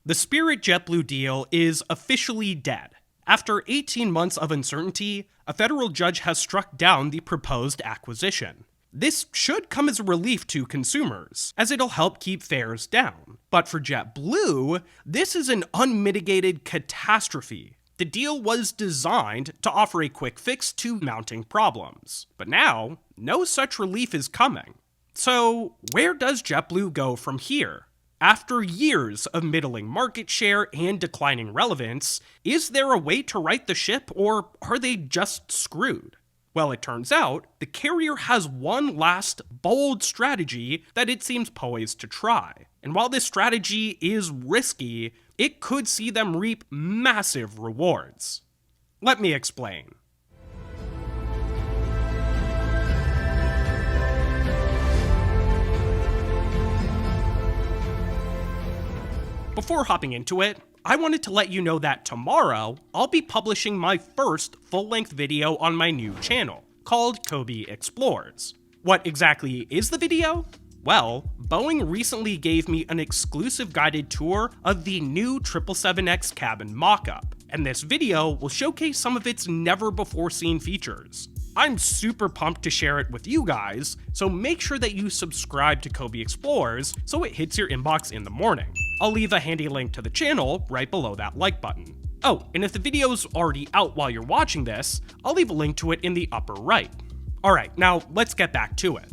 The Spirit JetBlue deal is officially dead. After 18 months of uncertainty, a federal judge has struck down the proposed acquisition. This should come as a relief to consumers, as it'll help keep fares down. But for JetBlue, this is an unmitigated catastrophe. The deal was designed to offer a quick fix to mounting problems. But now, no such relief is coming. So, where does JetBlue go from here? After years of middling market share and declining relevance, is there a way to right the ship, or are they just screwed? Well, it turns out, the carrier has one last, bold strategy that it seems poised to try. And while this strategy is risky, it could see them reap massive rewards. Let me explain. Before hopping into it, I wanted to let you know that tomorrow, I'll be publishing my first full-length video on my new channel, called Coby Explores. What exactly is the video? Well, Boeing recently gave me an exclusive guided tour of the new 777X cabin mock-up, and this video will showcase some of its never-before-seen features. I'm super pumped to share it with you guys, so make sure that you subscribe to Coby Explores so it hits your inbox in the morning. I'll leave a handy link to the channel right below that like button. Oh, and if the video's already out while you're watching this, I'll leave a link to it in the upper right. Alright, now let's get back to it.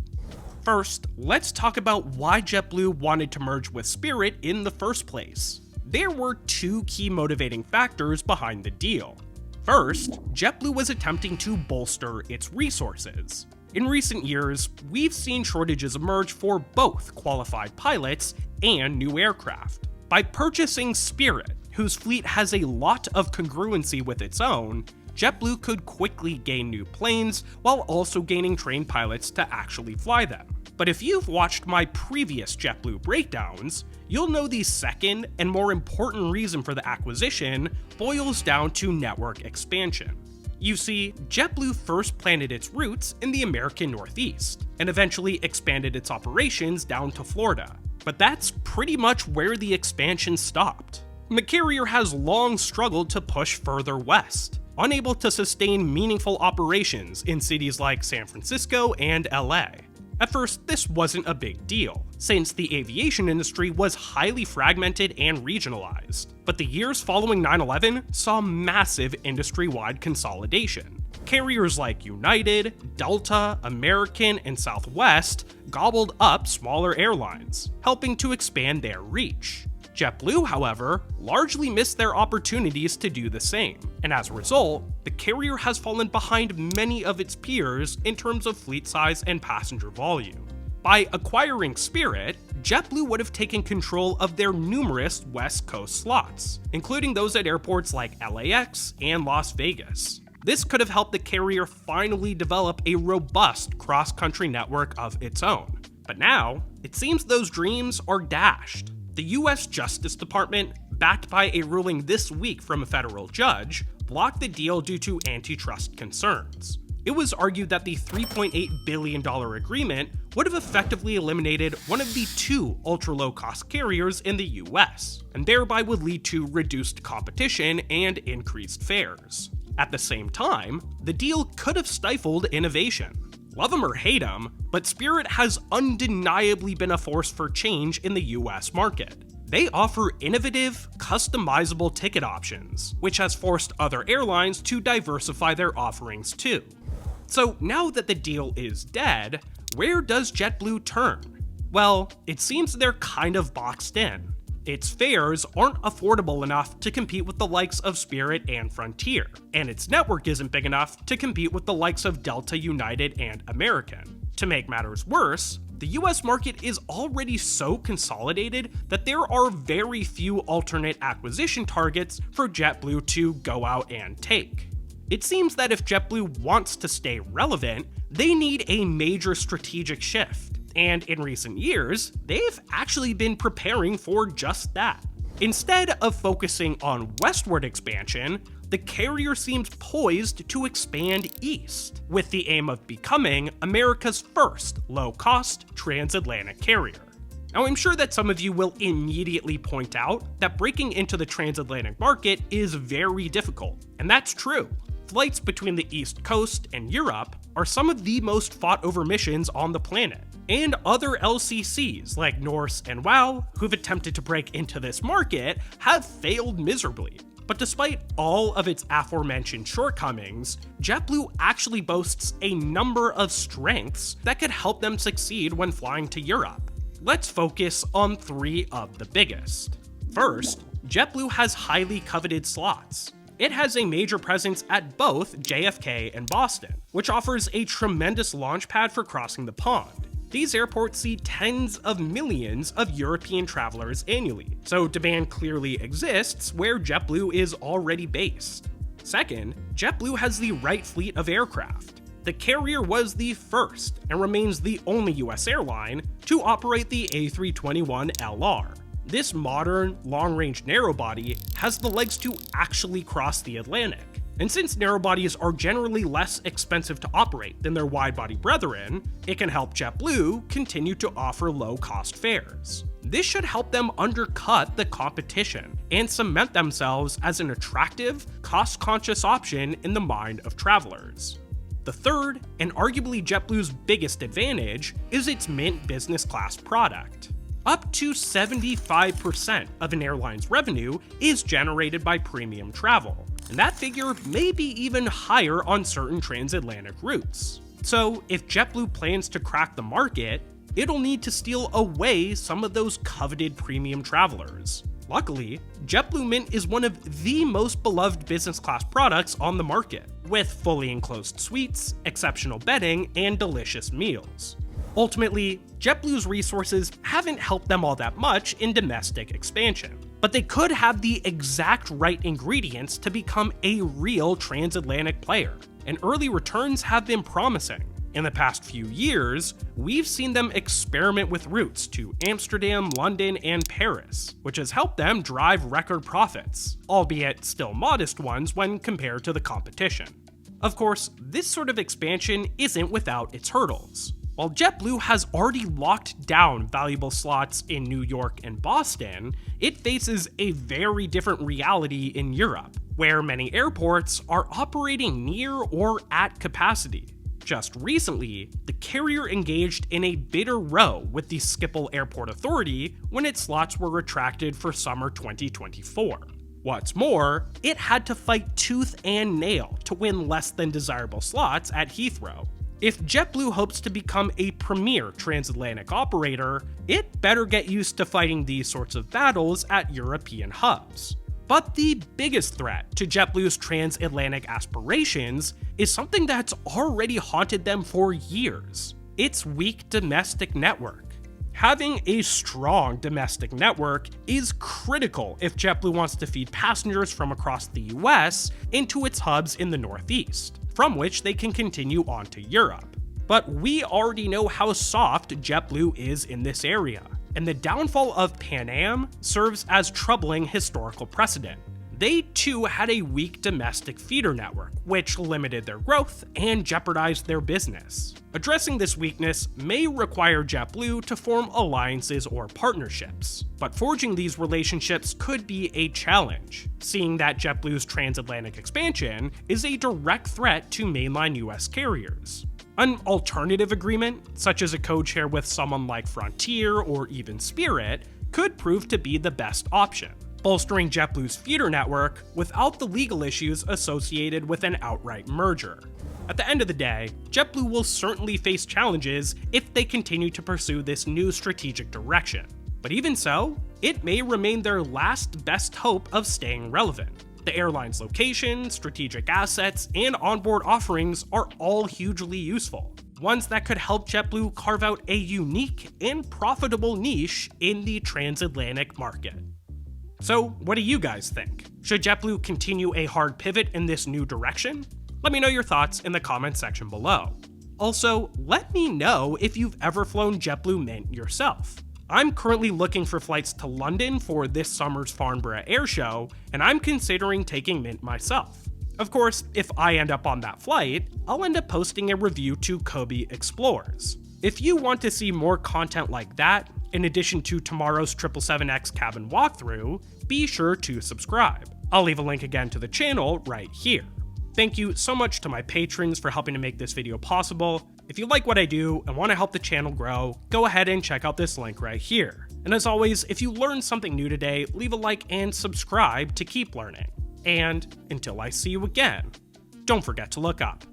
First, let's talk about why JetBlue wanted to merge with Spirit in the first place. There were two key motivating factors behind the deal. First, JetBlue was attempting to bolster its resources. In recent years, we've seen shortages emerge for both qualified pilots and new aircraft. By purchasing Spirit, whose fleet has a lot of congruency with its own, JetBlue could quickly gain new planes while also gaining trained pilots to actually fly them. But if you've watched my previous JetBlue breakdowns, you'll know the second and more important reason for the acquisition boils down to network expansion. You see, JetBlue first planted its roots in the American Northeast, and eventually expanded its operations down to Florida. But that's pretty much where the expansion stopped. The carrier has long struggled to push further west, unable to sustain meaningful operations in cities like San Francisco and LA. At first, this wasn't a big deal, since the aviation industry was highly fragmented and regionalized. But the years following 9/11 saw massive industry-wide consolidation. Carriers like United, Delta, American, and Southwest gobbled up smaller airlines, helping to expand their reach. JetBlue, however, largely missed their opportunities to do the same, and as a result, the carrier has fallen behind many of its peers in terms of fleet size and passenger volume. By acquiring Spirit, JetBlue would have taken control of their numerous West Coast slots, including those at airports like LAX and Las Vegas. This could have helped the carrier finally develop a robust cross-country network of its own. But now, it seems those dreams are dashed. The US Justice Department, backed by a ruling this week from a federal judge, blocked the deal due to antitrust concerns. It was argued that the $3.8 billion agreement would have effectively eliminated one of the two ultra-low-cost carriers in the US, and thereby would lead to reduced competition and increased fares. At the same time, the deal could have stifled innovation. Love them or hate them, but Spirit has undeniably been a force for change in the US market. They offer innovative, customizable ticket options, which has forced other airlines to diversify their offerings too. So now that the deal is dead, where does JetBlue turn? Well, it seems they're kind of boxed in. Its fares aren't affordable enough to compete with the likes of Spirit and Frontier, and its network isn't big enough to compete with the likes of Delta, United, and American. To make matters worse, the US market is already so consolidated that there are very few alternate acquisition targets for JetBlue to go out and take. It seems that if JetBlue wants to stay relevant, they need a major strategic shift. And in recent years, they've actually been preparing for just that. Instead of focusing on westward expansion, the carrier seems poised to expand east, with the aim of becoming America's first low-cost transatlantic carrier. Now, I'm sure that some of you will immediately point out that breaking into the transatlantic market is very difficult, and that's true. Flights between the East Coast and Europe are some of the most fought over missions on the planet, and other LCCs like Norse and WoW, who've attempted to break into this market, have failed miserably. But despite all of its aforementioned shortcomings, JetBlue actually boasts a number of strengths that could help them succeed when flying to Europe. Let's focus on 3 of the biggest. First, JetBlue has highly coveted slots. It has a major presence at both JFK and Boston, which offers a tremendous launchpad for crossing the pond. These airports see tens of millions of European travelers annually, so demand clearly exists where JetBlue is already based. Second, JetBlue has the right fleet of aircraft. The carrier was the first, and remains the only US airline, to operate the A321LR. This modern, long-range narrowbody has the legs to actually cross the Atlantic. And since narrowbodies are generally less expensive to operate than their wide-body brethren, it can help JetBlue continue to offer low-cost fares. This should help them undercut the competition and cement themselves as an attractive, cost-conscious option in the mind of travelers. The third, and arguably JetBlue's biggest advantage, is its Mint business class product. Up to 75% of an airline's revenue is generated by premium travel, and that figure may be even higher on certain transatlantic routes. So if JetBlue plans to crack the market, it'll need to steal away some of those coveted premium travelers. Luckily, JetBlue Mint is one of the most beloved business class products on the market, with fully enclosed suites, exceptional bedding, and delicious meals. Ultimately, JetBlue's resources haven't helped them all that much in domestic expansion, but they could have the exact right ingredients to become a real transatlantic player, and early returns have been promising. In the past few years, we've seen them experiment with routes to Amsterdam, London, and Paris, which has helped them drive record profits, albeit still modest ones when compared to the competition. Of course, this sort of expansion isn't without its hurdles. While JetBlue has already locked down valuable slots in New York and Boston, it faces a very different reality in Europe, where many airports are operating near or at capacity. Just recently, the carrier engaged in a bitter row with the Schiphol Airport Authority when its slots were retracted for summer 2024. What's more, it had to fight tooth and nail to win less than desirable slots at Heathrow. If JetBlue hopes to become a premier transatlantic operator, it better get used to fighting these sorts of battles at European hubs. But the biggest threat to JetBlue's transatlantic aspirations is something that's already haunted them for years: its weak domestic network. Having a strong domestic network is critical if JetBlue wants to feed passengers from across the US into its hubs in the Northeast, from which they can continue on to Europe. But we already know how soft JetBlue is in this area, and the downfall of Pan Am serves as troubling historical precedent. They too had a weak domestic feeder network, which limited their growth and jeopardized their business. Addressing this weakness may require JetBlue to form alliances or partnerships, but forging these relationships could be a challenge, seeing that JetBlue's transatlantic expansion is a direct threat to mainline US carriers. An alternative agreement, such as a code-share with someone like Frontier or even Spirit, could prove to be the best option, bolstering JetBlue's feeder network without the legal issues associated with an outright merger. At the end of the day, JetBlue will certainly face challenges if they continue to pursue this new strategic direction. But even so, it may remain their last best hope of staying relevant. The airline's location, strategic assets, and onboard offerings are all hugely useful, ones that could help JetBlue carve out a unique and profitable niche in the transatlantic market. So, what do you guys think? Should JetBlue continue a hard pivot in this new direction? Let me know your thoughts in the comments section below. Also, let me know if you've ever flown JetBlue Mint yourself. I'm currently looking for flights to London for this summer's Farnborough Air Show, and I'm considering taking Mint myself. Of course, if I end up on that flight, I'll end up posting a review to Coby Explores. If you want to see more content like that, in addition to tomorrow's 777X cabin walkthrough, be sure to subscribe. I'll leave a link again to the channel right here. Thank you so much to my patrons for helping to make this video possible. If you like what I do and want to help the channel grow, go ahead and check out this link right here. And as always, if you learned something new today, leave a like and subscribe to keep learning. And until I see you again, don't forget to look up.